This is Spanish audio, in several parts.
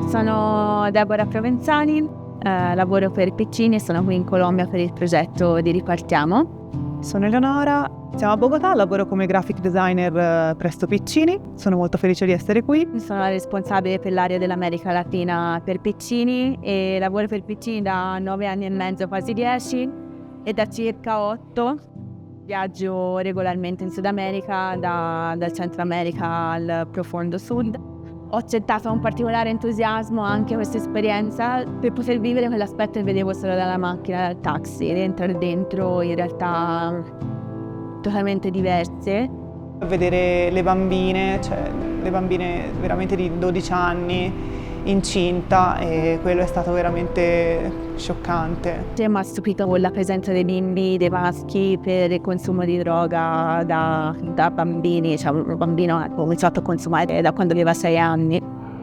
Sono Deborah Provenzani, lavoro per Piccini e sono qui in Colombia per il progetto di Ripartiamo. Sono Eleonora, siamo a Bogotà, lavoro come graphic designer presso Piccini, sono molto felice di essere qui. Sono la responsabile per l'area dell'America Latina per Piccini e lavoro per Piccini da 9 anni e mezzo, quasi 10, e da circa 8 viaggio regolarmente in Sud America, dal Centro America al profondo Sud. Ho accettato un particolare entusiasmo anche questa esperienza per poter vivere quell'aspetto che vedevo solo dalla macchina, dal taxi, ed entrare dentro in realtà totalmente diverse. Vedere le bambine veramente di 12 anni incinta, e quello è stato veramente scioccante. Mi ha stupito con la presenza dei bimbi, dei maschi per il consumo di droga da bambini, cioè un bambino ha cominciato a consumare da quando aveva 6 anni.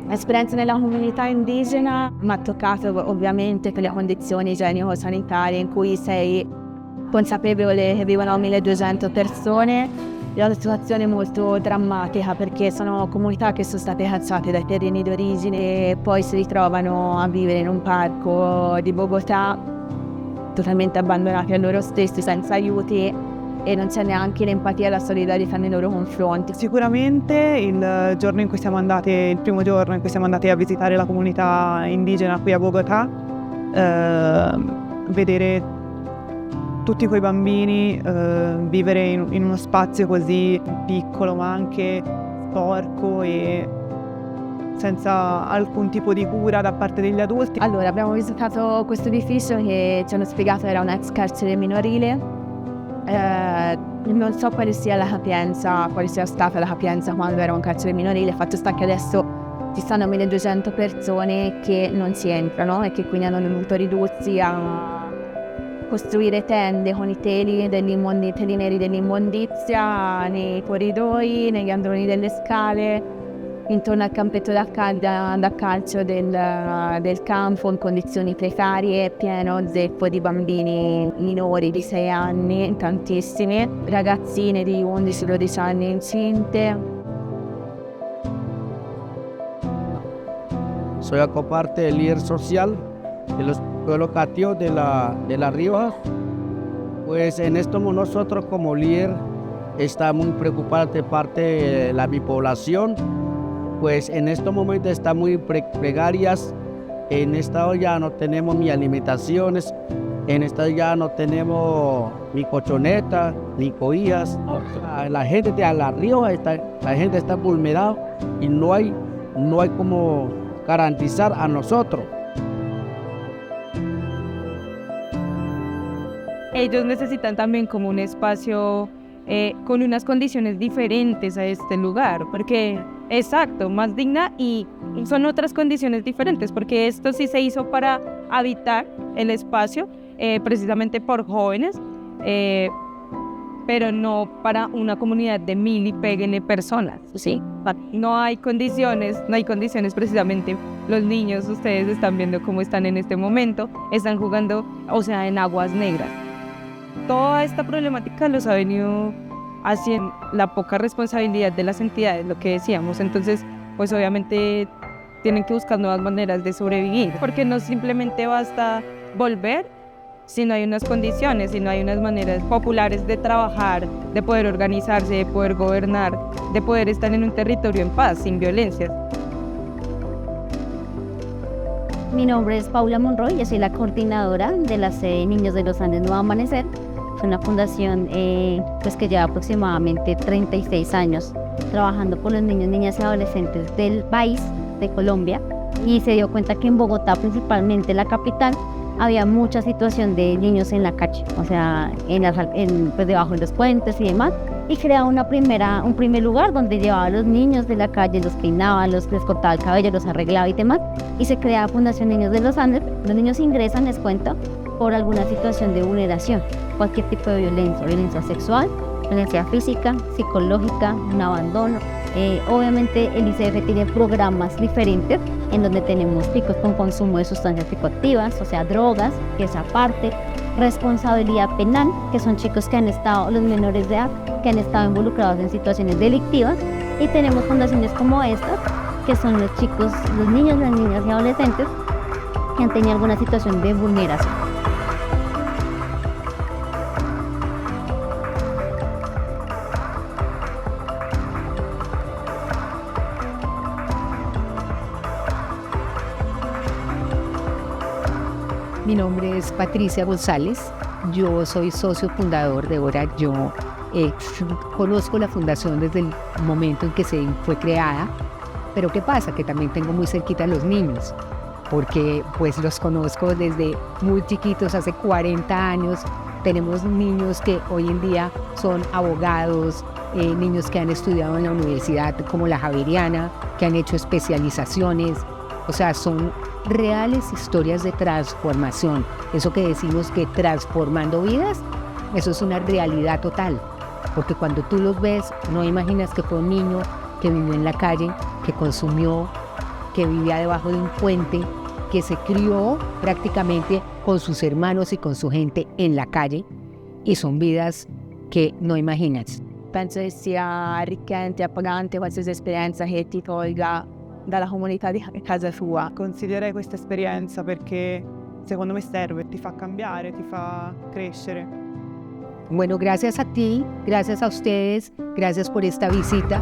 L'esperienza nella comunità indigena mi ha toccato ovviamente per le condizioni igienico-sanitarie in cui sei consapevole che vivono 1200 persone. È una situazione molto drammatica perché sono comunità che sono state cacciate dai terreni d'origine e poi si ritrovano a vivere in un parco di Bogotà totalmente abbandonati a loro stessi, senza aiuti, e non c'è neanche l'empatia e la solidarietà nei loro confronti. Sicuramente il primo giorno in cui siamo andati a visitare la comunità indigena qui a Bogotà, vedere tutti quei bambini vivere in uno spazio così piccolo ma anche sporco e senza alcun tipo di cura da parte degli adulti. Allora, abbiamo visitato questo edificio che ci hanno spiegato era un ex carcere minorile. Non so quale sia stata la capienza quando era un carcere minorile. Fatto sta che adesso ci stanno 1200 persone che non ci entrano e che quindi hanno dovuto ridursi a costruire tende con i teli neri dell'immondizia nei corridoi, negli androni delle scale, intorno al campetto da calcio del campo, in condizioni precarie, pieno zeppo di bambini minori di 6 anni, tantissimi, ragazzine di 11-12 anni incinte. Soy parte del líder social de los locativos de La Rioja. Pues en esto nosotros como líder estamos muy preocupados de parte de mi población. Pues en estos momentos están muy precarias. En esta ya no tenemos ni alimentaciones, en esta ya no tenemos ni colchoneta, ni cobijas. La gente de La Rioja está vulnerada y no hay como garantizar a nosotros. Ellos necesitan también como un espacio con unas condiciones diferentes a este lugar, porque exacto, más digna, y son otras condiciones diferentes, porque esto sí se hizo para habitar el espacio precisamente por jóvenes, pero no para una comunidad de 1000 y péguenle personas, ¿sí? No hay condiciones precisamente. Los niños, ustedes están viendo cómo están en este momento, están jugando, o sea, en aguas negras. Toda esta problemática los ha venido haciendo la poca responsabilidad de las entidades, lo que decíamos. Entonces, pues obviamente tienen que buscar nuevas maneras de sobrevivir, porque no simplemente basta volver si no hay unas condiciones, si no hay unas maneras populares de trabajar, de poder organizarse, de poder gobernar, de poder estar en un territorio en paz, sin violencia. Mi nombre es Paula Monroy, yo soy la coordinadora de la sede Niños de los Andes Nuevo Amanecer. Es una fundación pues que lleva aproximadamente 36 años trabajando por los niños, niñas y adolescentes del país, de Colombia, y se dio cuenta que en Bogotá, principalmente la capital, había mucha situación de niños en la calle, o sea, pues debajo de los puentes y demás, y creaba un primer lugar donde llevaba a los niños de la calle, los peinaba, les cortaba el cabello, los arreglaba y demás, y se crea Fundación Niños de los Andes. Los niños ingresan, les cuento, por alguna situación de vulneración, cualquier tipo de violencia sexual, violencia física, psicológica, un abandono. Obviamente el ICF tiene programas diferentes en donde tenemos chicos con consumo de sustancias psicoactivas, o sea, drogas, que es aparte, responsabilidad penal, que son chicos que han estado, los menores de edad, que han estado involucrados en situaciones delictivas, y tenemos fundaciones como estas, que son los chicos, los niños, las niñas y adolescentes que han tenido alguna situación de vulneración. Mi nombre es Patricia González, yo soy socio fundador de Ora. Yo conozco la fundación desde el momento en que se fue creada, pero ¿qué pasa? Que también tengo muy cerquita a los niños, porque pues los conozco desde muy chiquitos, hace 40 años. Tenemos niños que hoy en día son abogados, niños que han estudiado en la universidad como la Javeriana, que han hecho especializaciones, o sea, son reales historias de transformación. Eso que decimos que transformando vidas, eso es una realidad total, porque cuando tú los ves, no imaginas que fue un niño que vivió en la calle, que consumió, que vivía debajo de un puente, que se crió prácticamente con sus hermanos y con su gente en la calle, y son vidas che non imaginas. Penso che sia arricchente, appagante qualsiasi esperienza che ti tolga dalla comunità di casa tua. Consiglierei questa esperienza perché secondo me serve, ti fa cambiare, ti fa crescere. Bueno, gracias a ti, gracias a ustedes, gracias por esta visita.